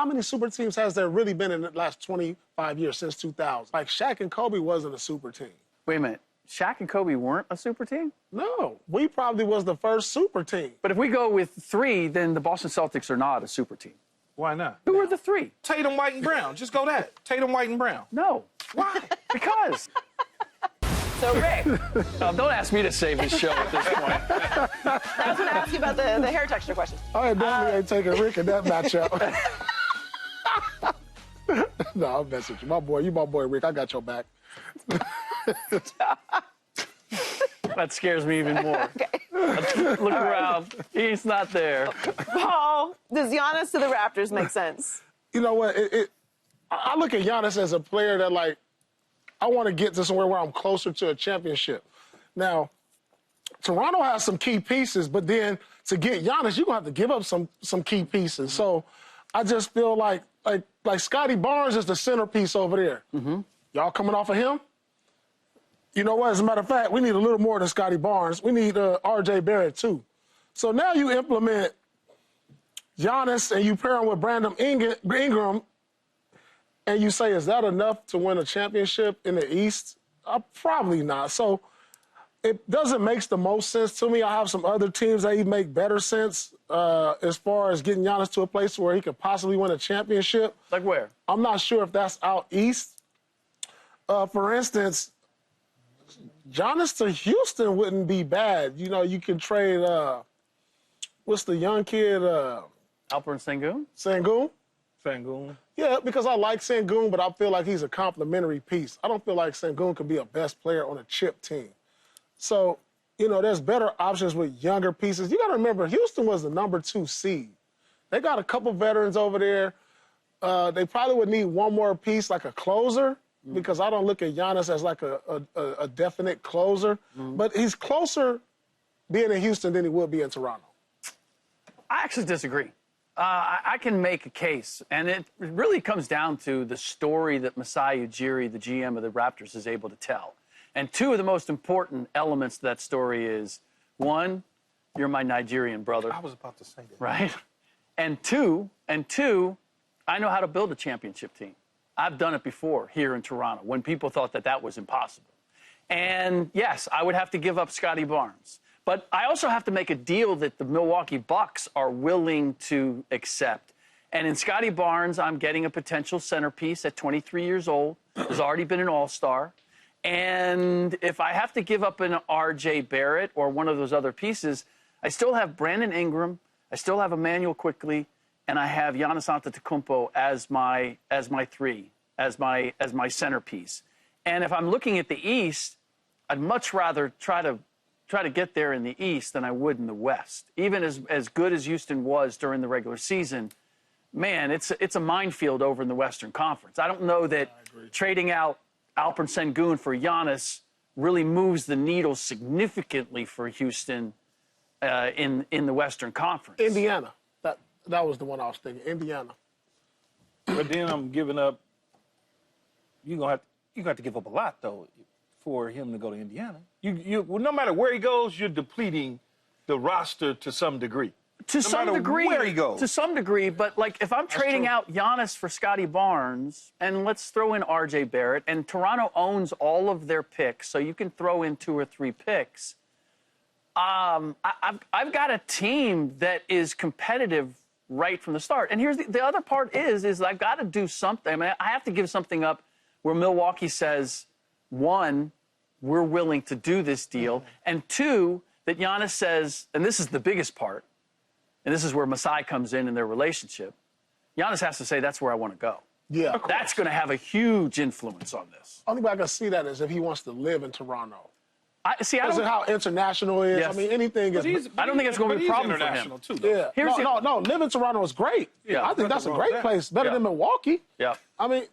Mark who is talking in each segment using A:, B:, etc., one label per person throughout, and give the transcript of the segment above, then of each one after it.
A: how many super teams has there really been in the last 25 years since 2000? Like, Shaq and Kobe wasn't a super team.
B: Wait a minute. Shaq and Kobe weren't a super team?
A: No, we probably was the first super team.
B: But if we go with 3, then the Boston Celtics are not a super team.
C: Why not?
B: Who were the 3?
C: Tatum, White, and Brown. Just go that. Tatum, White, and Brown.
B: No.
C: Why?
B: Because.
D: So, Rick,
B: Don't ask me to save this show at this point.
D: I was going to ask you about the hair texture question.
A: I definitely ain't taking Rick in that matchup. No, I'm messing with you. You my boy, Rick. I got your back.
B: That scares me even more.
D: Okay.
B: Look around. He's not there.
D: Paul, does Giannis to the Raptors make sense?
A: You know what? I look at Giannis as a player that, like, I want to get to somewhere where I'm closer to a championship. Now, Toronto has some key pieces, but then to get Giannis, you're going to have to give up some key pieces. So I just feel like Scotty Barnes is the centerpiece over there. Y'all coming off of him? You know what? As a matter of fact, we need a little more than Scotty Barnes. We need R.J. Barrett, too. So now you implement Giannis and you pair him with Brandon Ingram, and you say, is that enough to win a championship in the East? Probably not. So it doesn't make the most sense to me. I have some other teams that even make better sense as far as getting Giannis to a place where he could possibly win a championship.
B: Like where?
A: I'm not sure if that's out East. For instance, Giannis to Houston wouldn't be bad. You know, you could trade, what's the young kid?
B: Alperen Sengun?
A: Sengun? Yeah, because I like Sengun, but I feel like he's a complementary piece. I don't feel like Sengun could be a best player on a chip team. So, you know, there's better options with younger pieces. You got to remember, Houston was the #2 seed. They got a couple veterans over there. They probably would need one more piece, like a closer, because I don't look at Giannis as like a definite closer. But he's closer being in Houston than he would be in Toronto.
B: I actually disagree. I can make a case, and it really comes down to the story that Masai Ujiri, the GM of the Raptors, is able to tell. And 2 of the most important elements to that story is, 1, you're my Nigerian brother.
C: I was about to say that.
B: Right? And two, I know how to build a championship team. I've done it before here in Toronto when people thought that that was impossible. And yes, I would have to give up Scotty Barnes. But I also have to make a deal that the Milwaukee Bucks are willing to accept. And in Scotty Barnes, I'm getting a potential centerpiece at 23 years old, has already been an all-star. And if I have to give up an R.J. Barrett or one of those other pieces, I still have Brandon Ingram, I still have Emmanuel Quickley, and I have Giannis Antetokounmpo as my 3, as my centerpiece. And if I'm looking at the East, I'd much rather try to get there in the East than I would in the West. Even as good as Houston was during the regular season, man, it's a minefield over in the Western Conference. I don't know that trading out Alperen Sengun for Giannis really moves the needle significantly for Houston in the Western Conference.
A: Indiana. That was the one I was thinking. Indiana.
C: But then I'm giving up. You're gonna have to give up a lot though for him to go to Indiana. Well, no matter where he goes, you're depleting the roster to some degree.
B: To some degree,
C: where he goes.
B: To some degree, but like if I'm trading out Giannis for Scotty Barnes, and let's throw in R.J. Barrett, and Toronto owns all of their picks, so you can throw in 2 or 3 picks. I've got a team that is competitive right from the start. And here's the other part is I've got to do something. I mean, I have to give something up where Milwaukee says, 1, we're willing to do this deal, and 2, that Giannis says, and this is the biggest part, and this is where Masai comes in their relationship, Giannis has to say, that's where I want to go.
A: Yeah.
B: That's going to have a huge influence on this.
A: Only way I can see that is if he wants to live in Toronto.
B: Because
A: of how international it is.
B: Yes.
A: I mean, anything is.
B: I don't think it's going to be a problem for him.
C: Too,
A: yeah. No, live in Toronto is great.
B: Yeah.
A: I think that's a great place. Better than Milwaukee.
B: Yeah.
A: I mean,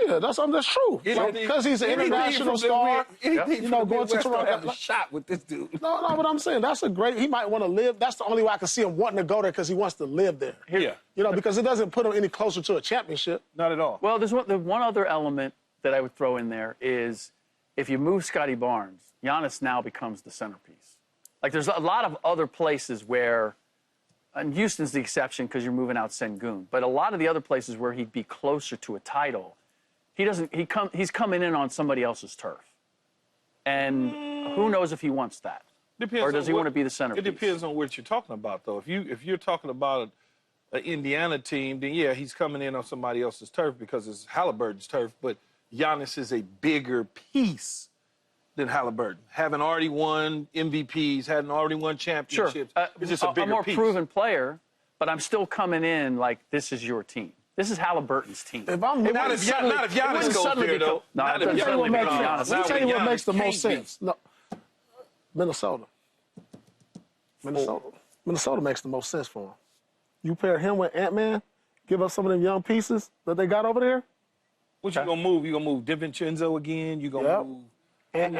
A: yeah, that's true. Because he's an international star. You know, going to Toronto.
C: Have a shot with this dude.
A: No, but I'm saying that's a great. He might want to live. That's the only way I can see him wanting to go there because he wants to live there.
C: Yeah.
A: You know, because it doesn't put him any closer to a championship.
C: Not at all.
B: Well, there's one other element that I would throw in there is if you move Scotty Barnes, Giannis now becomes the centerpiece. Like there's a lot of other places where and Houston's the exception because you're moving out Sengun. But a lot of the other places where he'd be closer to a title, he's coming in on somebody else's turf. And who knows if he wants that?
C: Depends
B: or does he want to be the centerpiece?
C: It depends on what you're talking about, though. If you're talking about an Indiana team, then yeah, he's coming in on somebody else's turf because it's Halliburton's turf. But Giannis is a bigger piece than Halliburton. Having already won MVPs, having already won championships, it's just a bigger
B: more
C: piece.
B: proven player, but I'm still coming in like this is your team. This is Halliburton's team.
A: If I'm
C: Not if Giannis goes there, though.
B: Not
A: Let
B: if
A: me tell you what
B: Giannis
A: makes,
B: becomes
A: let me tell you what
C: Giannis
A: makes the most
C: can't be.
A: sense. No, Minnesota. Minnesota makes the most sense for him. You pair him with Ant-Man, give up some of them young pieces that they got over there.
C: What you gonna move? You gonna move DiVincenzo again? You gonna
A: Yep.
C: move?
A: And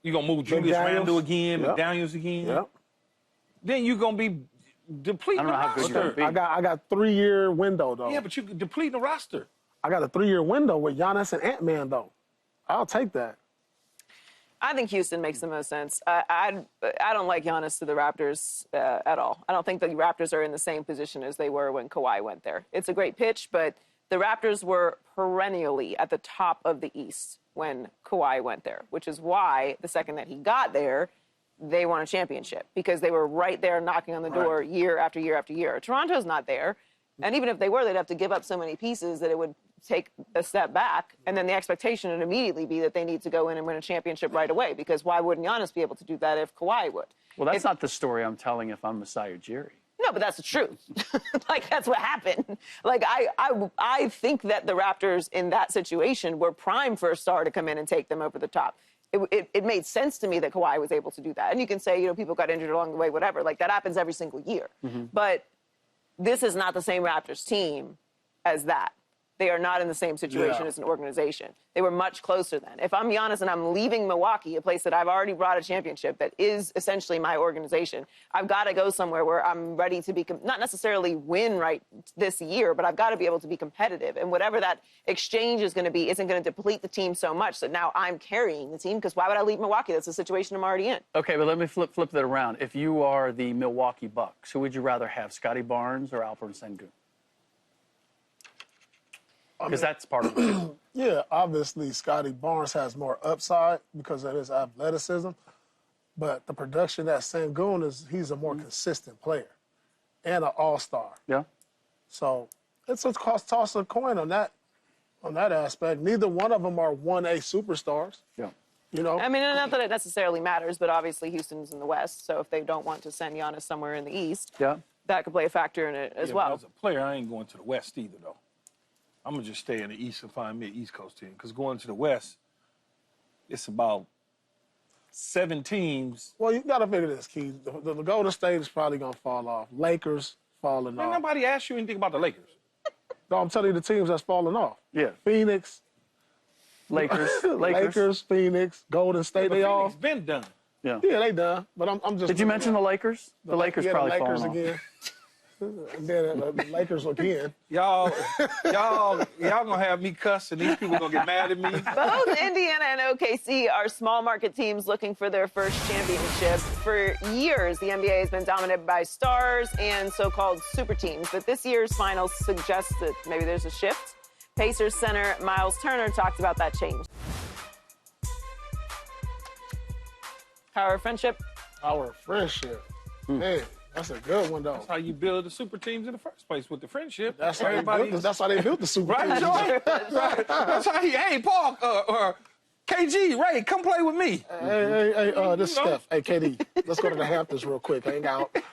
C: You gonna move Julius
A: McDaniels.
C: Randle again?
A: Yep.
C: McDaniels again?
A: Yep.
C: Then you gonna be depleting
B: I don't know
C: the
B: how good
C: roster.
B: you're gonna be.
A: I got 3-year window though.
C: Yeah, but you depleting the roster.
A: I got a 3-year window with Giannis and Ant-Man though. I'll take that.
D: I think Houston makes the most sense. I don't like Giannis to the Raptors at all. I don't think the Raptors are in the same position as they were when Kawhi went there. It's a great pitch, but the Raptors were perennially at the top of the East when Kawhi went there, which is why the second that he got there, they won a championship because they were right there knocking on the door year after year after year. Toronto's not there. And even if they were, they'd have to give up so many pieces that it would take a step back. And then the expectation would immediately be that they need to go in and win a championship right away because why wouldn't Giannis be able to do that if Kawhi would?
B: Well, that's not the story I'm telling if I'm Messiah Jerry.
D: No, but that's the truth. Like, that's what happened. Like, I think that the Raptors in that situation were primed for a star to come in and take them over the top. It made sense to me that Kawhi was able to do that. And you can say, you know, people got injured along the way, whatever. Like, that happens every single year. But this is not the same Raptors team as that. They are not in the same situation as an organization. They were much closer then. If I'm Giannis and I'm leaving Milwaukee, a place that I've already brought a championship that is essentially my organization, I've got to go somewhere where I'm ready to be, not necessarily win right this year, but I've got to be able to be competitive. And whatever that exchange is going to be isn't going to deplete the team so much that now I'm carrying the team, because why would I leave Milwaukee? That's the situation I'm already in.
B: Okay, but let me flip that around. If you are the Milwaukee Bucks, who would you rather have, Scotty Barnes or Alperen Sengun? Because that's part of it.
A: Yeah, obviously Scotty Barnes has more upside because of his athleticism, but the production that Sengun is, he's a more consistent player and an all-star.
B: Yeah.
A: So it's a toss of coin on that aspect. Neither one of them are 1A superstars.
B: Yeah.
A: You know?
D: I mean, not that it necessarily matters, but obviously Houston's in the West, so if they don't want to send Giannis somewhere in the East, that could play a factor in it as well.
C: As a player, I ain't going to the West either, though. I'm going to just stay in the East and find me an East Coast team. Because going to the West, it's about 7 teams.
A: Well, you got to figure this, Keys. The Golden State is probably going to fall off. Lakers falling
C: Man,
A: off.
C: nobody asked you anything about the Lakers.
A: No, I'm telling you the teams that's falling off.
B: Yeah.
A: Phoenix.
B: Lakers.
A: Phoenix, Golden State,
C: But
A: they all.
C: Phoenix been done.
B: Yeah.
A: Yeah, they done. But I'm just.
B: Did you mention the Lakers? The Lakers probably
A: the Lakers
B: falling off.
A: again. And then the Lakers again.
C: Y'all gonna have me cuss, and these people gonna get mad at me.
D: Both Indiana and OKC are small market teams looking for their first championship. For years, the NBA has been dominated by stars and so-called super teams, but this year's finals suggests that maybe there's a shift. Pacers center Miles Turner talked about that change. Power of friendship.
A: Our friendship. Man, that's a good one, though.
C: That's how you build the super teams in the first place, with the friendship.
A: That's how they built the super
C: Right,
A: teams.
C: Joy? Right. That's how hey, Paul, or KG, Ray, come play with me.
A: Hey, this is Steph. Hey, KD, let's go to the Hamptons real quick. Hang out.
C: Yeah,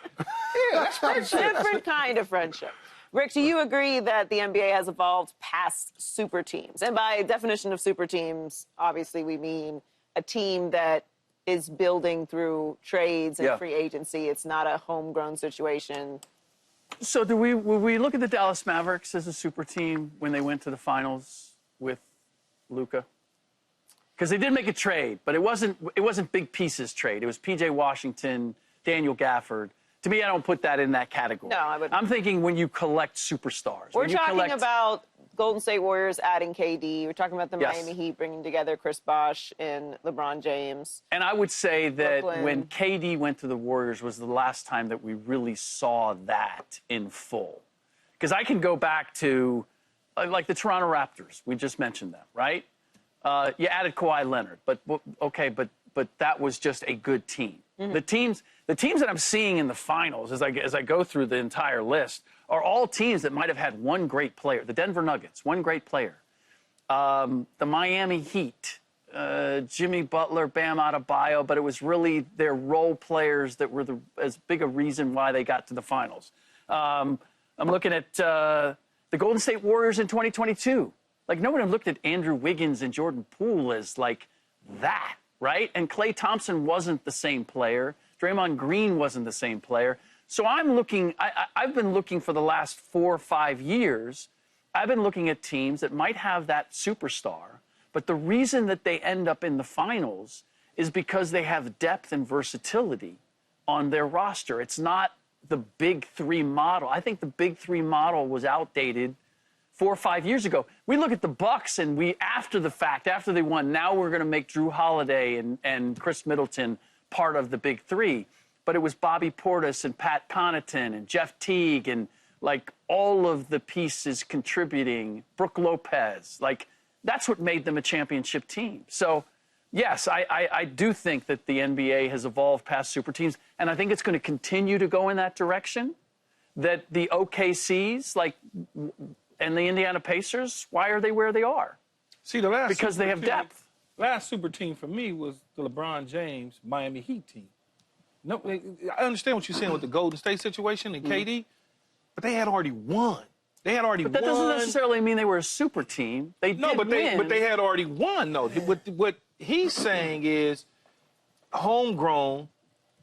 C: that's friendship.
D: Different kind of friendship. Rick, do you agree that the NBA has evolved past super teams? And by definition of super teams, obviously we mean a team that is building through trades and free agency. It's not a homegrown situation.
B: So will we look at the Dallas Mavericks as a super team when they went to the finals with Luka? Because they did make a trade, but it wasn't big pieces trade. It was P.J. Washington, Daniel Gafford. To me, I don't put that in that category.
D: No, I wouldn't.
B: I'm thinking when you collect superstars.
D: We're
B: when you
D: talking
B: collect,
D: about Golden State Warriors adding KD. We're talking about the
B: Yes.
D: Miami Heat bringing together Chris Bosh and LeBron James.
B: And I would say that
D: Brooklyn.
B: when KD went to the Warriors was the last time that we really saw that in full. Because I can go back to, like the Toronto Raptors. We just mentioned them, right? You added Kawhi Leonard, but okay, but that was just a good team. The teams that I'm seeing in the finals, as I go through the entire list, are all teams that might have had one great player. The Denver Nuggets, one great player. The Miami Heat, Jimmy Butler, Bam Adebayo, but it was really their role players that were as big a reason why they got to the finals. I'm looking at the Golden State Warriors in 2022. Like, no one had looked at Andrew Wiggins and Jordan Poole as like that, right? And Klay Thompson wasn't the same player. Draymond Green wasn't the same player. So I'm looking, I've been looking for the last 4 or 5 years, I've been looking at teams that might have that superstar, but the reason that they end up in the finals is because they have depth and versatility on their roster. It's not the big three model. I think the big three model was outdated 4 or 5 years ago. We look at the Bucks and we, after the fact, after they won, now we're going to make Drew Holiday and Chris Middleton part of the big three. But it was Bobby Portis and Pat Connaughton and Jeff Teague and like all of the pieces contributing, Brooke Lopez. Like, that's what made them a championship team. So, yes, I do think that the NBA has evolved past super teams, and I think it's going to continue to go in that direction, that the OKCs, like, and the Indiana Pacers, why are they where they are?
C: See, the last
B: Because they have depth.
C: Last super team for me was the LeBron James Miami Heat team. No, I understand what you're saying with the Golden State situation and KD, but they had already won. They had already won.
B: But that doesn't necessarily mean they were a super team. They did
C: but
B: win.
C: they had already won, though. What he's saying is homegrown,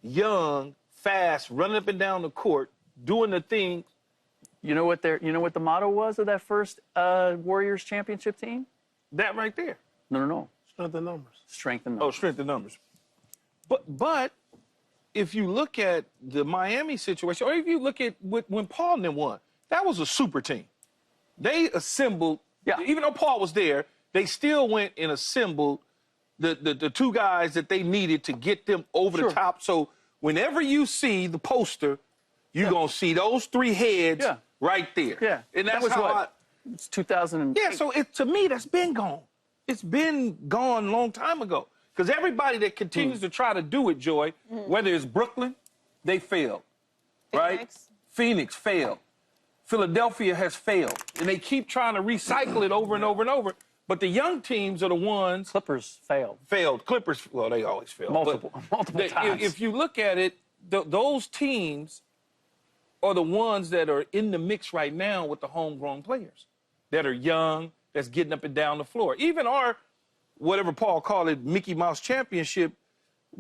C: young, fast, running up and down the court, doing the thing.
B: You know what the motto was of that first Warriors championship team?
C: That right there.
B: No.
A: Strength in numbers.
B: Strength and
C: Oh,
B: numbers.
C: strength in numbers. But if you look at the Miami situation, or if you look at when Paul and them won, that was a super team. They assembled, even though Paul was there, they still went and assembled the two guys that they needed to get them over the top. So whenever you see the poster, you're going to see those three heads right there.
B: Yeah.
C: And that's
B: that was
C: how
B: what? It's 2008.
C: Yeah, so to me, that's been gone. It's been gone a long time ago. Because everybody that continues to try to do it, Joy, whether it's Brooklyn, they failed, right? Phoenix failed. Philadelphia has failed. And they keep trying to recycle it over and over and over. But the young teams are the ones...
B: Clippers failed.
C: Clippers, well, they always fail.
B: Multiple times.
C: If you look at it, those teams are the ones that are in the mix right now with the homegrown players that are young, that's getting up and down the floor. Even our, whatever Paul called it, Mickey Mouse Championship,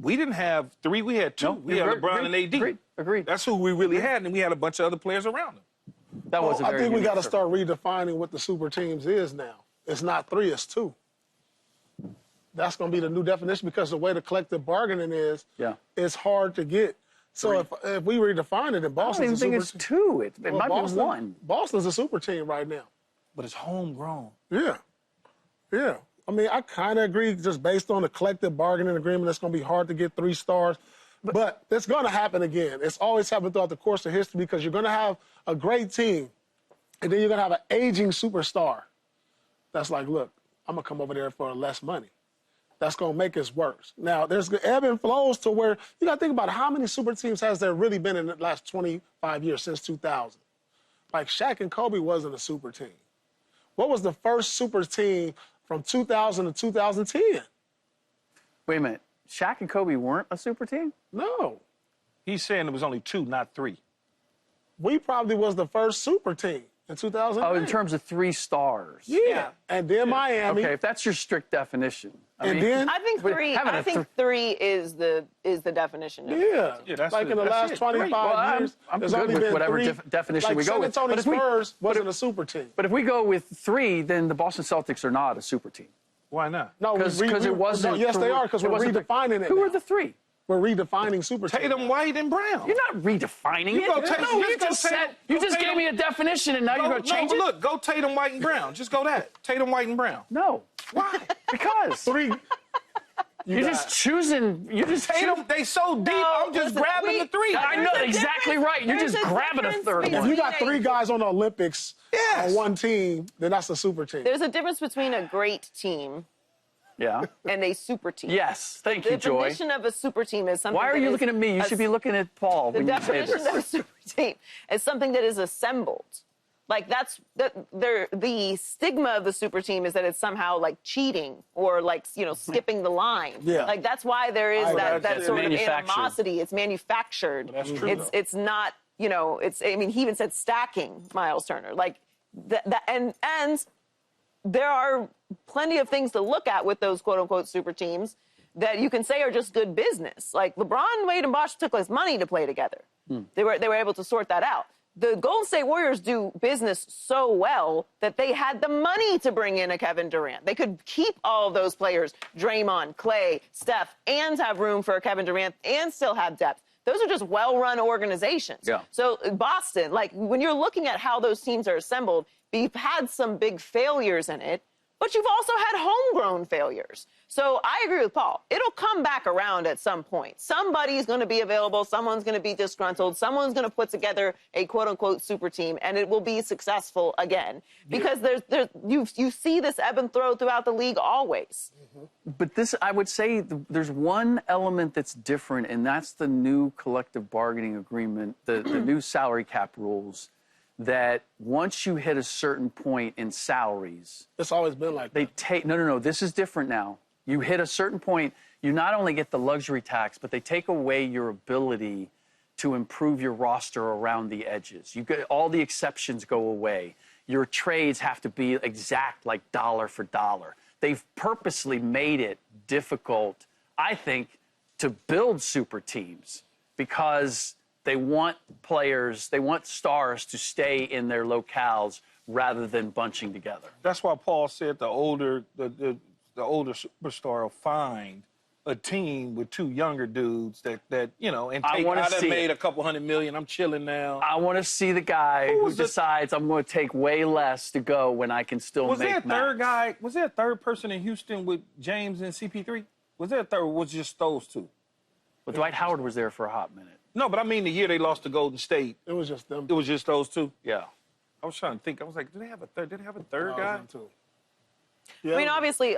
C: we didn't have three, we had two. We had LeBron and AD.
B: Agreed.
C: That's who we really had, and we had a bunch of other players around them.
B: That was
A: I think we got to start redefining what the super teams is now. It's not 3, it's 2. That's going to be the new definition because the way the collective bargaining is, it's hard to get. So if we redefine it, then Boston's
B: I don't even
A: a
B: think
A: super team.
B: 2. It might be 1.
A: Boston's a super team right now.
C: But it's homegrown.
A: Yeah. I mean, I kind of agree just based on the collective bargaining agreement, it's going to be hard to get 3 stars. But it's going to happen again. It's always happened throughout the course of history because you're going to have a great team, and then you're going to have an aging superstar that's like, look, I'm going to come over there for less money. That's going to make us worse. Now, there's ebb and flows to where you got to think about how many super teams has there really been in the last 25 years since 2000. Like Shaq and Kobe wasn't a super team. What was the first super team from 2000 to 2010?
B: Wait a minute. Shaq and Kobe weren't a super team?
A: No.
C: He's saying it was only 2, not 3.
A: We probably was the first super team in 2000.
B: Oh, in terms of 3 stars.
A: Yeah. And then Miami.
B: Okay, if that's your strict definition.
A: I
D: think 3. I think 3 is the definition.
A: Yeah.
C: that's
A: like in the last 25 years,
B: I'm
A: there's
B: good
A: only
B: with
A: been
B: whatever
A: 3.
B: definition
A: like
B: we go with.
A: San Antonio Spurs wasn't a super team.
B: But if we go with 3, then the Boston Celtics are not a super team.
C: Why not?
A: No,
B: Because it wasn't.
A: Yes, they are because we're redefining it.
B: Who
A: now.
B: are the 3?
A: We're redefining super teams.
C: Tatum, White, and Brown.
B: You're not redefining
C: You
B: it.
C: go Tatum-
B: No,
C: just
B: you
C: go
B: just
C: Tatum-
B: said, you
C: go
B: just
C: Tatum-
B: gave me a definition, and now you're going to change
C: no,
B: it?
C: but look, go Tatum, White, and Brown. Just go that. Tatum, White, and Brown.
B: No.
C: Why?
B: Because.
A: Three.
B: You're just choosing. You're just
C: Tatum, they so deep, I'm just
D: listen,
C: grabbing the three.
B: I know, exactly right. You're
D: There's
B: just
D: a
B: grabbing a
D: difference
B: third
D: between-
A: If
B: one.
A: you got three guys on the Olympics
C: Yes.
A: on one team, then that's a super team.
D: There's a difference between a great team
B: Yeah.
D: and a super team.
B: Yes. Thank
D: The
B: you, Joy.
D: definition of a super team is something.
B: Why are
D: that
B: you
D: is
B: looking at me? You should be looking at Paul
D: The
B: when you say
D: definition
B: this.
D: of a super team is something that is assembled. Like the stigma of the super team is that it's somehow like cheating or like skipping the line.
A: Yeah.
D: Like that's why there is that
C: that's
D: sort of
B: manufactured.
D: animosity. It's manufactured.
C: That's true, though.
D: It's not it's I mean he even said stacking Miles Turner like that and there are plenty of things to look at with those quote unquote super teams that you can say are just good business. Like LeBron, Wade, and Bosh took less money to play together. They were able to sort that out. The Golden State Warriors do business so well that they had the money to bring in a Kevin Durant. They could keep all of those players, Draymond, Clay, Steph, and have room for a Kevin Durant and still have depth. Those are just well-run organizations.
B: Yeah.
D: So Boston, like when you're looking at how those teams are assembled, you've had some big failures in it, but you've also had homegrown failures. So I agree with Paul. It'll come back around at some point. Somebody's going to be available. Someone's going to be disgruntled. Someone's going to put together a quote-unquote super team, and it will be successful again. Because you see this ebb and flow throughout the league always.
B: But this, I would say, there's one element that's different, and that's the new collective bargaining agreement, the new salary cap rules, that once you hit a certain point in salaries,
A: It's always been like that.
B: they take, no, this is different now. You hit a certain point, you not only get the luxury tax, but they take away your ability to improve your roster around the edges. You get, all the exceptions go away. Your trades have to be exact, like dollar for dollar. They've purposely made it difficult, I think, to build super teams because they want players, they want stars to stay in their locales rather than bunching together.
C: That's why Paul said the older superstar will find a team with two younger dudes that and
B: I
C: take,
B: wanna
C: I done
B: see
C: made
B: it.
C: a couple $100 million. I'm chilling now.
B: I want to see the guy who
C: was the-
B: decides I'm going to take way less to go when I can still
C: Was
B: make
C: there a third
B: max.
C: guy? Was there a third person in Houston with James and CP3? Was there a third? Or was it just those two?
B: But Dwight Howard was there for a hot minute.
C: No, but I mean the year they lost to Golden State,
A: It was just them.
C: it was just those two.
B: Yeah.
C: I was trying to think. I was like, do they have a third? Did they have a third guy?
A: Too. Yeah,
D: I mean, obviously,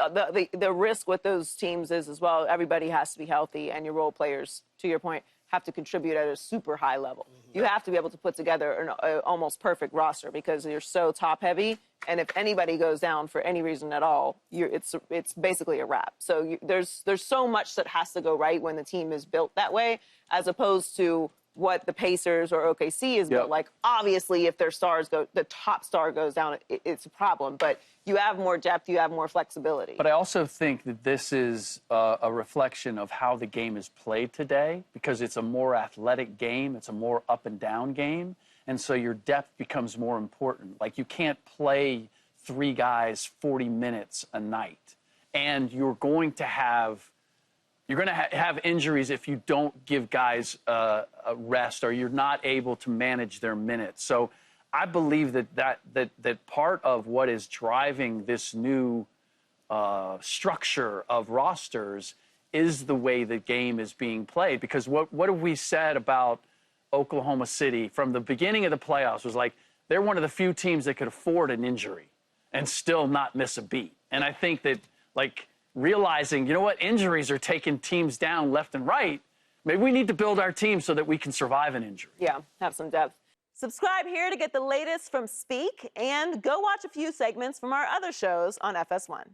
D: the risk with those teams is as well, everybody has to be healthy, and your role players, to your point, have to contribute at a super high level. You have to be able to put together an almost perfect roster because you're so top-heavy, and if anybody goes down for any reason at all, it's basically a wrap. So there's so much that has to go right when the team is built that way, as opposed to what the Pacers or OKC is built like. Obviously, if their stars go, the top star goes down, it's a problem. But you have more depth, you have more flexibility.
B: But I also think that this is a reflection of how the game is played today because it's a more athletic game. It's a more up and down game. And so your depth becomes more important. Like you can't play three guys 40 minutes a night. And you're going to have injuries if you don't give guys a rest or you're not able to manage their minutes. So I believe that part of what is driving this new structure of rosters is the way the game is being played. Because what have we said about Oklahoma City from the beginning of the playoffs was like they're one of the few teams that could afford an injury and still not miss a beat. And I think that realizing, you know what, injuries are taking teams down left and right. Maybe we need to build our team so that we can survive an injury.
D: Yeah, have some depth. Subscribe here to get the latest from Speak, and go watch a few segments from our other shows on FS1.